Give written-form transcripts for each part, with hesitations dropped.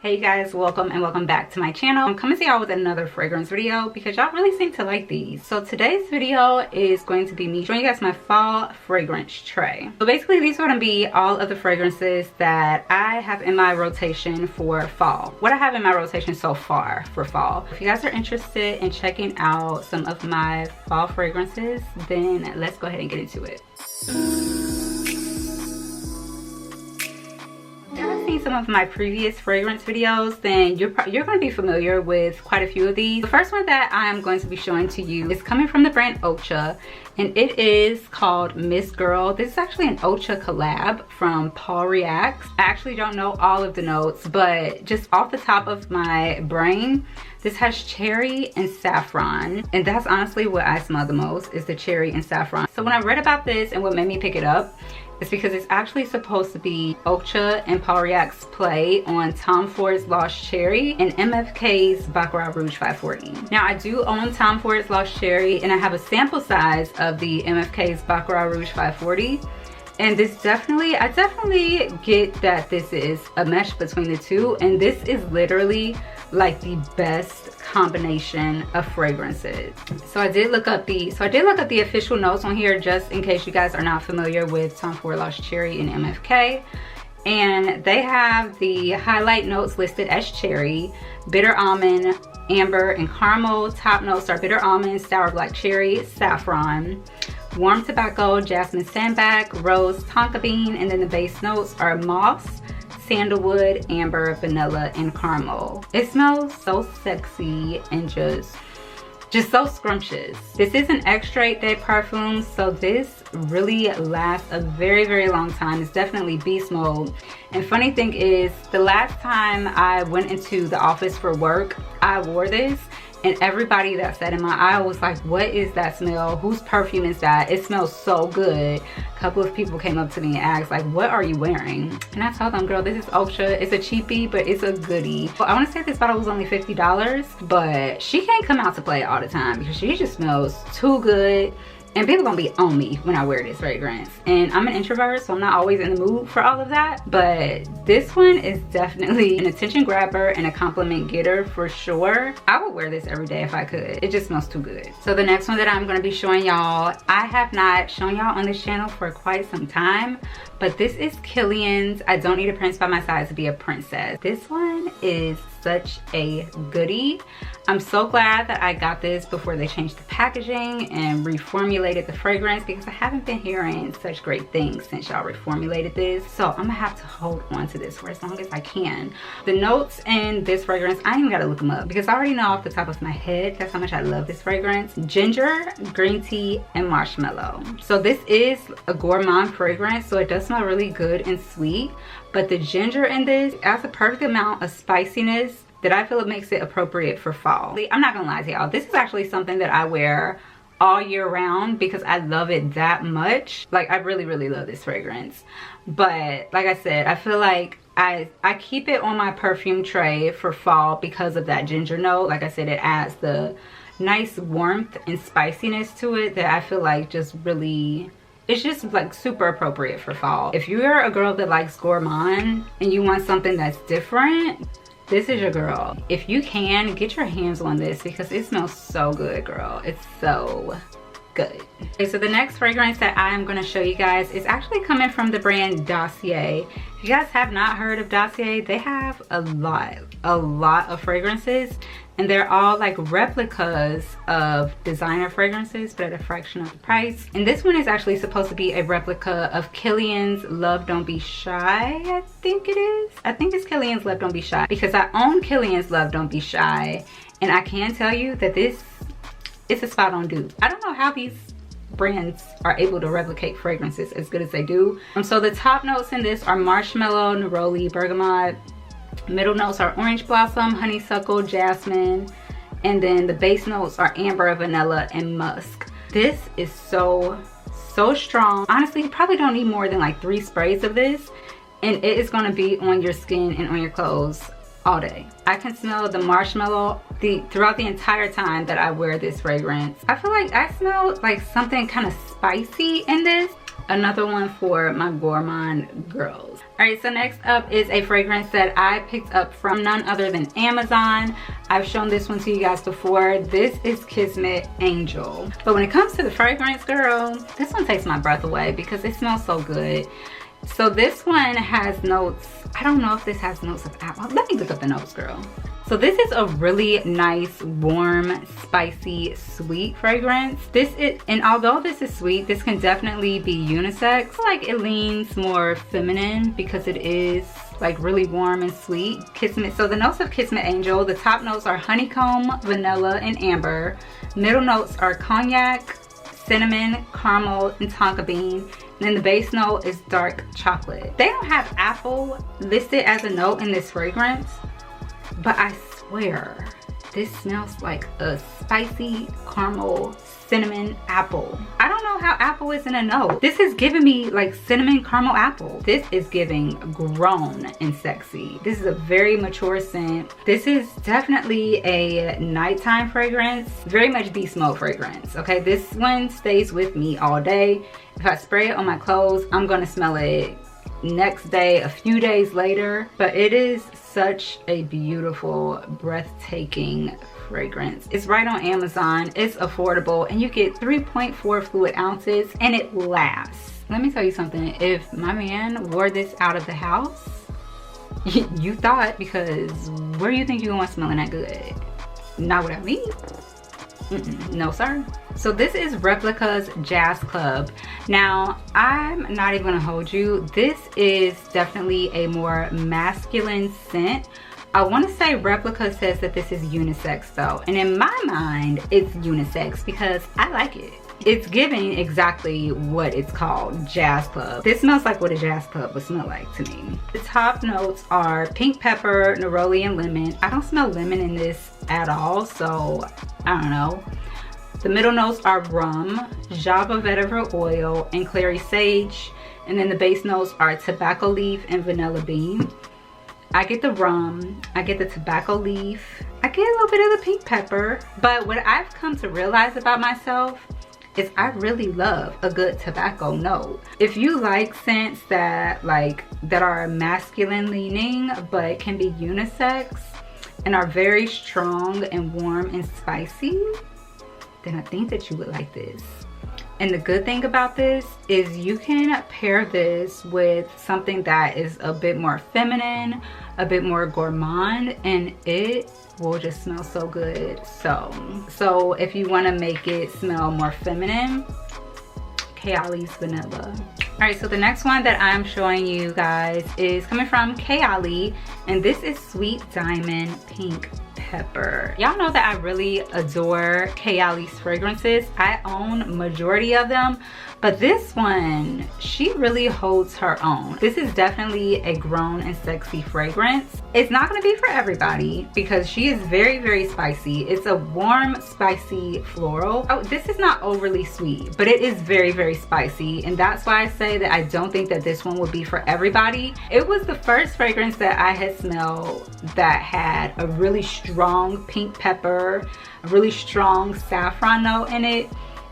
Hey guys, welcome and welcome back to my channel. I'm coming to y'all with another fragrance video because y'all really seem to like these. So today's video is going to be me showing you guys my fall fragrance tray. So basically these are going to be all of the fragrances that I have in my rotation for fall. What I have in my rotation so far for fall. If you guys are interested in checking out some of my fall fragrances, then let's go ahead and get into it. Some of my previous fragrance videos, then you're going to be familiar with quite a few of these. The first one that I am going to be showing to you is coming from the brand Ocha, and it is called Miss Girl. This is actually an Ocha collab from Paul Reacts. I actually don't know all of the notes, but just off the top of my brain, this has cherry and saffron, and that's honestly what I smell the most, is the cherry and saffron. So when I read about this and what made me pick it up, it's because it's actually supposed to be Ocha and Paul Reacts play on Tom Ford's Lost Cherry and MFK's Baccarat Rouge 540. Now I do own Tom Ford's Lost Cherry, and I have a sample size of the MFK's Baccarat Rouge 540. And this I definitely get that this is a mesh between the two, and this is literally like the best combination of fragrances. So I did look up the official notes on here, just in case you guys are not familiar with Tom Ford Lost Cherry and MFK. And they have the highlight notes listed as cherry, bitter almond, amber, and caramel. Top notes are bitter almond, sour black cherry, saffron, warm tobacco, jasmine sandbag, rose, tonka bean, and then the base notes are moss, sandalwood, amber, vanilla, and caramel. It smells so sexy and just so scrumptious. This is an extra day perfume, so this really lasts a very, very long time. It's definitely beast mode. And funny thing is, the last time I went into the office for work, I wore this, and everybody that sat in my aisle was like, what is that smell? Whose perfume is that? It smells so good. A couple of people came up to me and asked, like, what are you wearing? And I told them, girl, this is Ocha. It's a cheapie, but it's a goodie. Well, I want to say this bottle was only $50, but she can't come out to play all the time because she just smells too good. And people gonna be on me when I wear this fragrance. And I'm an introvert, so I'm not always in the mood for all of that. But this one is definitely an attention grabber and a compliment getter for sure. I would wear this every day if I could. It just smells too good. So the next one that I'm gonna be showing y'all, I have not shown y'all on this channel for quite some time, but this is Killian's I Don't Need a Prince by My Side to Be a Princess. This one is such a goodie. I'm so glad that I got this before they changed the packaging and reformulated the fragrance, because I haven't been hearing such great things since y'all reformulated this. So I'm gonna have to hold on to this for as long as I can. The notes in this fragrance, I ain't even gotta look them up because I already know off the top of my head. That's how much I love this fragrance. Ginger, green tea, and marshmallow. So this is a gourmand fragrance, so it does smell really good and sweet, but the ginger in this adds a perfect amount of spiciness that I feel it makes it appropriate for fall. I'm not gonna lie to y'all, this is actually something that I wear all year round because I love it that much. Like, I really, really love this fragrance. But like I said, I feel like I keep it on my perfume tray for fall because of that ginger note. Like I said, it adds the nice warmth and spiciness to it that I feel like just really, it's just like super appropriate for fall. If you're a girl that likes gourmand and you want something that's different, this is your girl. If you can, get your hands on this because it smells so good, girl. It's so good. Okay, so the next fragrance that I am gonna show you guys is actually coming from the brand Dossier. If you guys have not heard of Dossier, they have a lot of fragrances, and they're all like replicas of designer fragrances, but at a fraction of the price. And this one is actually supposed to be a replica of Killian's Love Don't Be Shy, I think it is. I think it's Killian's Love Don't Be Shy because I own Killian's Love Don't Be Shy, and I can tell you that this is a spot on dupe. I don't know how these brands are able to replicate fragrances as good as they do. So the top notes in this are marshmallow, neroli, bergamot. Middle notes are orange blossom, honeysuckle, jasmine, and then the base notes are amber, vanilla, and musk. This is so strong. Honestly, you probably don't need more than like 3 sprays of this, and it is going to be on your skin and on your clothes all day. I can smell the marshmallow throughout the entire time that I wear this fragrance. I feel like I smell like something kind of spicy in this. Another one for my gourmand girls. All right, so next up is a fragrance that I picked up from none other than Amazon. I've shown this one to you guys before. This is Kismet Angel. But when it comes to the fragrance, girl, this one takes my breath away because it smells so good. So this one has notes, I don't know if this has notes of apple. Let me look up the notes, girl. So this is a really nice, warm, spicy, sweet fragrance. And although this is sweet, this can definitely be unisex. Like it leans more feminine because it is like really warm and sweet. Kismet. So the notes of Kismet Angel, the top notes are honeycomb, vanilla, and amber. Middle notes are cognac, cinnamon, caramel, and tonka bean. And then the base note is dark chocolate. They don't have apple listed as a note in this fragrance, but I swear this smells like a spicy caramel cinnamon apple. I don't know how apple is in a note. This is giving me like cinnamon caramel apple. This is giving grown and sexy. This is a very mature scent. This is definitely a nighttime fragrance, very much beast mode fragrance. Okay, this one stays with me all day. If I spray it on my clothes, I'm gonna smell it next day, a few days later. But it is such a beautiful, breathtaking fragrance. It's right on Amazon, it's affordable, and you get 3.4 fluid ounces and it lasts. Let me tell you something, if my man wore this out of the house, you thought, because where do you think you're gonna smelling that good? Not without me. No sir. So this is Replica's Jazz Club. Now I'm not even gonna hold you, this is definitely a more masculine scent. I want to say Replica says that this is unisex though, and in my mind it's unisex because I like it. It's giving exactly what it's called, Jazz Club. This smells like what a jazz club would smell like to me. The top notes are pink pepper, neroli, and lemon. I don't smell lemon in this at all, so I don't know. The middle notes are rum, java vetiver oil, and clary sage. And then the base notes are tobacco leaf and vanilla bean. I get the rum, I get the tobacco leaf, I get a little bit of the pink pepper. But what I've come to realize about myself is I really love a good tobacco note. If you like scents that are masculine leaning but can be unisex and are very strong and warm and spicy, then I think that you would like this. And the good thing about this is you can pair this with something that is a bit more feminine, a bit more gourmand, and it will just smell so good. So if you want to make it smell more feminine, Kayali's vanilla. All right, so the next one that I'm showing you guys is coming from Kayali, and this is Sweet Diamond Pink Pepper. Y'all know that I really adore Kayali's fragrances. I own majority of them, but this one, she really holds her own. This is definitely a grown and sexy fragrance. It's not gonna be for everybody because she is very, very spicy. It's a warm, spicy floral. Oh, this is not overly sweet, but it is very, very spicy. And that's why I say that I don't think that this one would be for everybody. It was the first fragrance that I had smelled that had a really strong pink pepper, a really strong saffron note in it.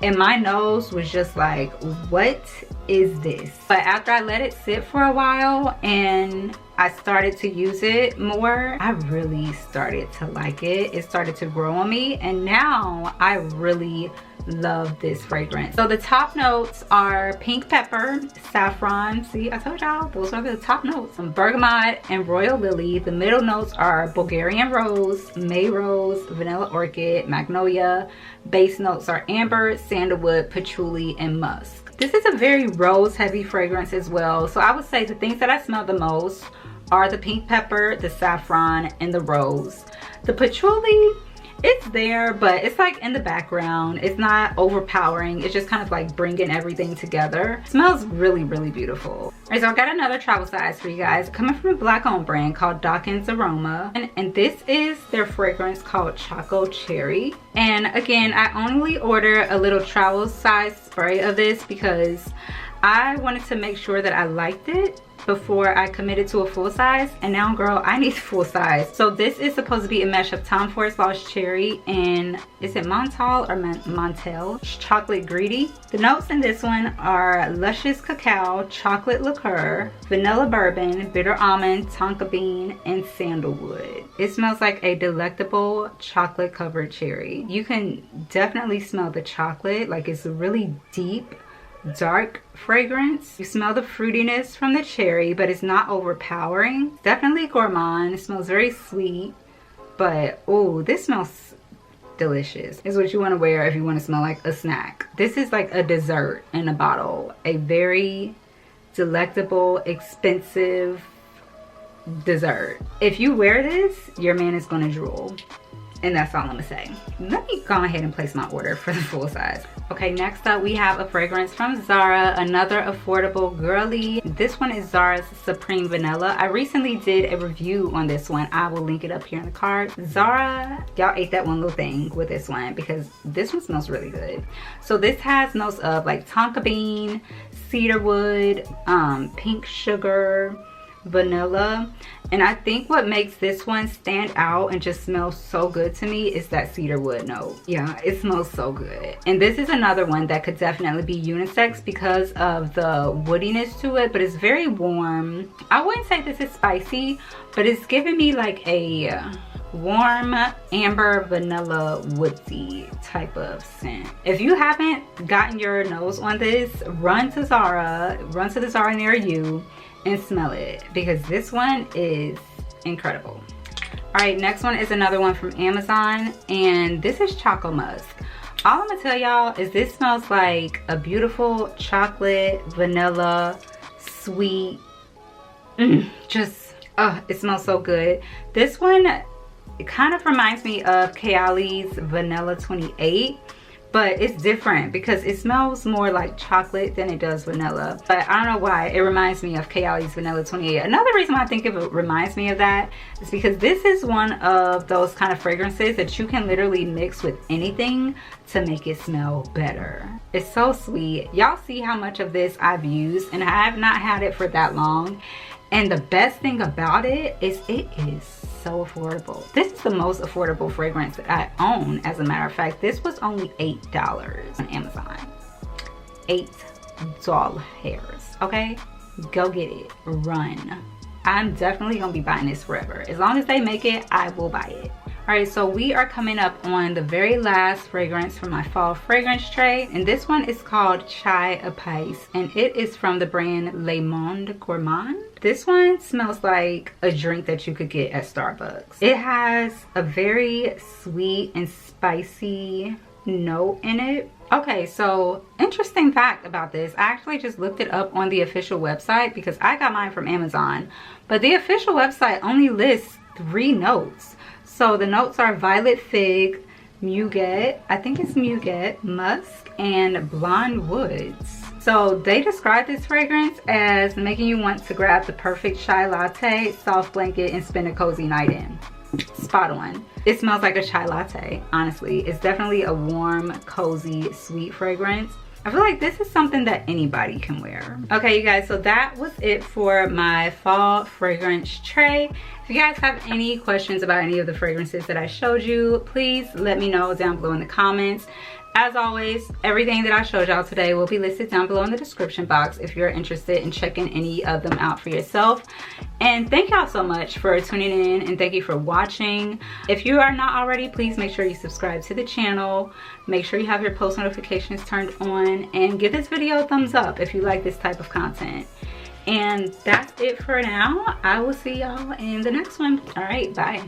And my nose was just like, what is this? But after I let it sit for a while and I started to use it more, I really started to like it. It started to grow on me, and now I really love this fragrance. So the top notes are pink pepper, saffron, see, I told y'all those are the top notes, bergamot and royal lily. The middle notes are Bulgarian rose, May rose, vanilla orchid, magnolia. Base notes are amber, sandalwood, patchouli, and musk. This is a very rose heavy fragrance as well, so I would say the things that I smell the most are the pink pepper, the saffron, and the rose. The patchouli, it's there, but it's like in the background. It's not overpowering. It's just kind of like bringing everything together. It smells really, really beautiful. All right, so I got another travel size for you guys coming from a black owned brand called Dauken's Aroma. And this is their fragrance called Choco Cherry. And again, I only order a little travel size spray of this because I wanted to make sure that I liked it before I committed to a full size, and now girl, I need full size. So this is supposed to be a mesh of Tom Ford Lost Cherry and is it Montal or Montel Chocolate Greedy. The notes in this one are luscious cacao, chocolate liqueur, vanilla bourbon, bitter almond, tonka bean, and sandalwood. It smells like a delectable chocolate covered cherry. You can definitely smell the chocolate, like it's a really deep dark fragrance. You smell the fruitiness from the cherry, but it's not overpowering. It's definitely gourmand. It smells very sweet, but oh, this smells delicious. It's what you want to wear if you want to smell like a snack. This is like a dessert in a bottle, a very delectable, expensive dessert. If you wear this, your man is gonna drool. And that's all I'm gonna say. Let me go ahead and place my order for the full size. Okay, next up we have a fragrance from Zara, another affordable girly. This one is Zara's Supreme Vanilla. I recently did a review on this one. I will link it up here in the card. Zara, y'all ate that one little thing with this one because this one smells really good. So this has notes of like tonka bean, cedarwood, pink sugar, vanilla, and I think what makes this one stand out and just smells so good to me is that cedarwood note. Yeah, it smells so good. And this is another one that could definitely be unisex because of the woodiness to it, but it's very warm. I wouldn't say this is spicy, but it's giving me like a warm amber vanilla woodsy type of scent. If you haven't gotten your nose on this, run to the Zara near you and smell it because this one is incredible. All right, next one is another one from Amazon, and this is Choco Musk. All I'm gonna tell y'all is this smells like a beautiful chocolate, vanilla, sweet, it smells so good. This one, it kind of reminds me of Kayali's Vanilla 28, but it's different because it smells more like chocolate than it does vanilla. But I don't know why, it reminds me of Kayali's Vanilla 28. Another reason why I think it reminds me of that is because this is one of those kind of fragrances that you can literally mix with anything to make it smell better. It's so sweet. Y'all see how much of this I've used, and I have not had it for that long. And the best thing about it is it is so affordable. This is the most affordable fragrance that I own. As a matter of fact, this was only $8 on Amazon. $8, okay? Go get it, run. I'm definitely gonna be buying this forever. As long as they make it, I will buy it. All right, so we are coming up on the very last fragrance from my fall fragrance tray, and this one is called Chai Epice, and it is from the brand Le Monde Gourmand. This one smells like a drink that you could get at Starbucks. It has a very sweet and spicy note in it. Okay, so interesting fact about this, I actually just looked it up on the official website because I got mine from Amazon, but the official website only lists 3 notes. So the notes are violet fig, muguet, I think it's muguet, musk, and blonde woods. So they describe this fragrance as making you want to grab the perfect chai latte, soft blanket, and spend a cozy night in. Spot on. It smells like a chai latte, honestly. It's definitely a warm, cozy, sweet fragrance. I feel like this is something that anybody can wear. Okay, you guys, so that was it for my fall fragrance tray. If you guys have any questions about any of the fragrances that I showed you, please let me know down below in the comments. As always, everything that I showed y'all today will be listed down below in the description box if you're interested in checking any of them out for yourself. And thank y'all so much for tuning in, and thank you for watching. If you are not already, please make sure you subscribe to the channel. Make sure you have your post notifications turned on, and give this video a thumbs up if you like this type of content. And that's it for now. I will see y'all in the next one. All right, bye.